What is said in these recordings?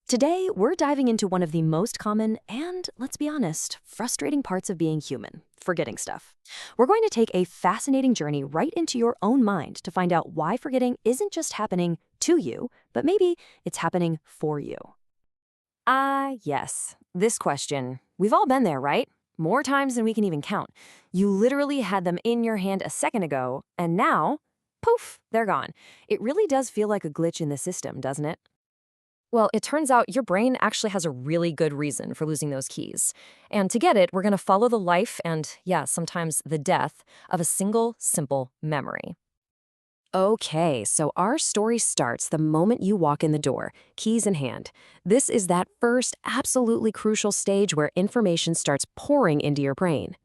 Today, we're diving into one of the most common and, let's be honest, frustrating parts of being human, forgetting stuff. We're going to take a fascinating journey right into your own mind to find out why forgetting isn't just happening to you, but maybe it's happening for you. Yes, this question. We've all been there, right? More times than we can even count. You literally had them in your hand a second ago, and now, poof, they're gone. It really does feel like a glitch in the system, doesn't it? Well, it turns out your brain actually has a really good reason for losing those keys. And to get it, we're going to follow the life and, yeah, sometimes the death of a single, simple memory. Okay, so our story starts the moment you walk in the door, keys in hand. This is that first, absolutely crucial stage where information starts pouring into your brain.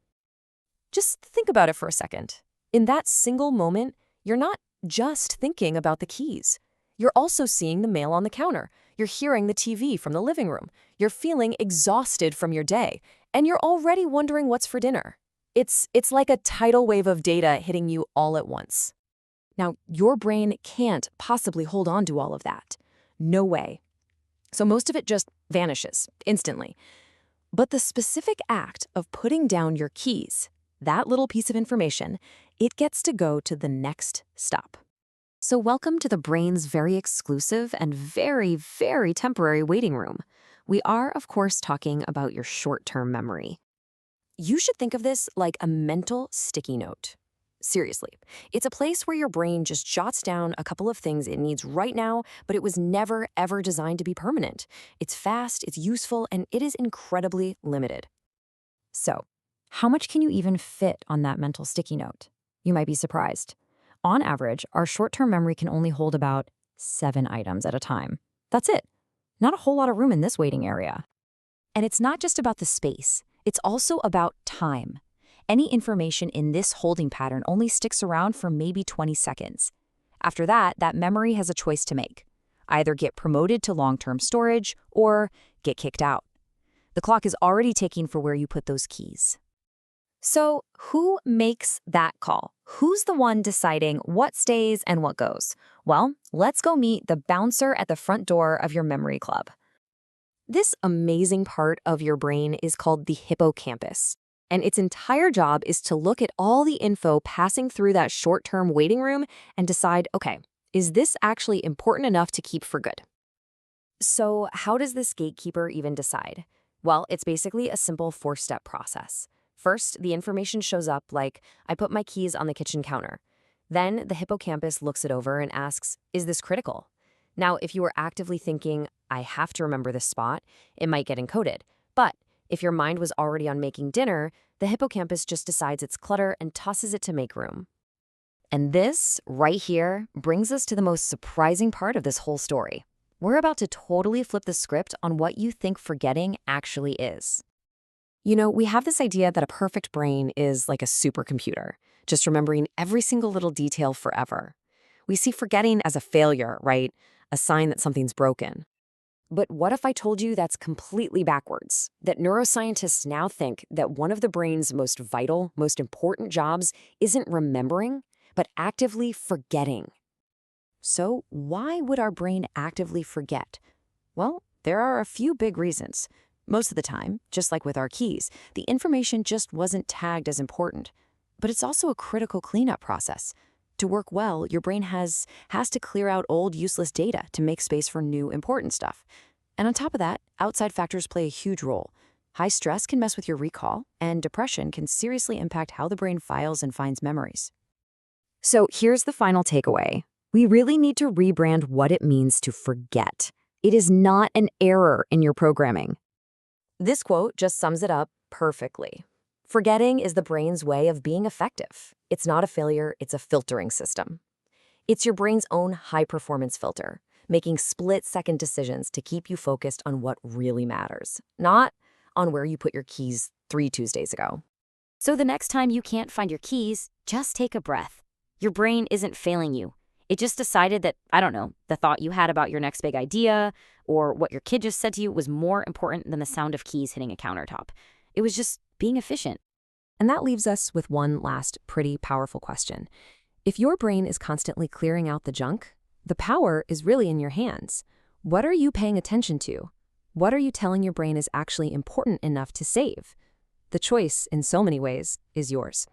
Just think about it for a second. In that single moment, you're not just thinking about the keys. You're also seeing the mail on the counter. You're hearing the TV from the living room. You're feeling exhausted from your day. And you're already wondering what's for dinner. It's like a tidal wave of data hitting you all at once. Now, your brain can't possibly hold on to all of that. No way. So most of it just vanishes instantly. But the specific act of putting down your keys, that little piece of information, it gets to go to the next stop. So welcome to the brain's very exclusive and very, very temporary waiting room. We are, of course, talking about your short-term memory. You should think of this like a mental sticky note. Seriously, it's a place where your brain just jots down a couple of things it needs right now, but it was never, ever designed to be permanent. It's fast, it's useful, and it is incredibly limited. So, how much can you even fit on that mental sticky note? You might be surprised. On average, our short-term memory can only hold about 7 items at a time. That's it. Not a whole lot of room in this waiting area. And it's not just about the space. It's also about time. Any information in this holding pattern only sticks around for maybe 20 seconds. After that, that memory has a choice to make. Either get promoted to long-term storage or get kicked out. The clock is already ticking for where you put those keys. So, who makes that call? Who's the one deciding what stays and what goes? Well, let's go meet the bouncer at the front door of your memory club. This amazing part of your brain is called the hippocampus, and its entire job is to look at all the info passing through that short-term waiting room and decide, okay, is this actually important enough to keep for good? So, how does this gatekeeper even decide? Well, it's basically a simple 4-step process. First, the information shows up like, I put my keys on the kitchen counter. Then the hippocampus looks it over and asks, is this critical? Now, if you were actively thinking, I have to remember this spot, it might get encoded. But if your mind was already on making dinner, the hippocampus just decides it's clutter and tosses it to make room. And this, right here, brings us to the most surprising part of this whole story. We're about to totally flip the script on what you think forgetting actually is. You know, we have this idea that a perfect brain is like a supercomputer, just remembering every single little detail forever. We see forgetting as a failure, right? A sign that something's broken. But what if I told you that's completely backwards? That neuroscientists now think that one of the brain's most vital, most important jobs isn't remembering, but actively forgetting. So why would our brain actively forget? Well, there are a few big reasons. Most of the time, just like with our keys, the information just wasn't tagged as important. But it's also a critical cleanup process. To work well, your brain has to clear out old, useless data to make space for new, important stuff. And on top of that, outside factors play a huge role. High stress can mess with your recall, and depression can seriously impact how the brain files and finds memories. So here's the final takeaway. We really need to rebrand what it means to forget. It is not an error in your programming. This quote just sums it up perfectly. Forgetting is the brain's way of being effective. It's not a failure, it's a filtering system. It's your brain's own high-performance filter, making split-second decisions to keep you focused on what really matters, not on where you put your keys 3 Tuesdays ago. So the next time you can't find your keys, just take a breath. Your brain isn't failing you. It just decided that, I don't know, the thought you had about your next big idea or what your kid just said to you was more important than the sound of keys hitting a countertop. It was just being efficient. And that leaves us with one last pretty powerful question. If your brain is constantly clearing out the junk, the power is really in your hands. What are you paying attention to? What are you telling your brain is actually important enough to save? The choice, in so many ways, is yours.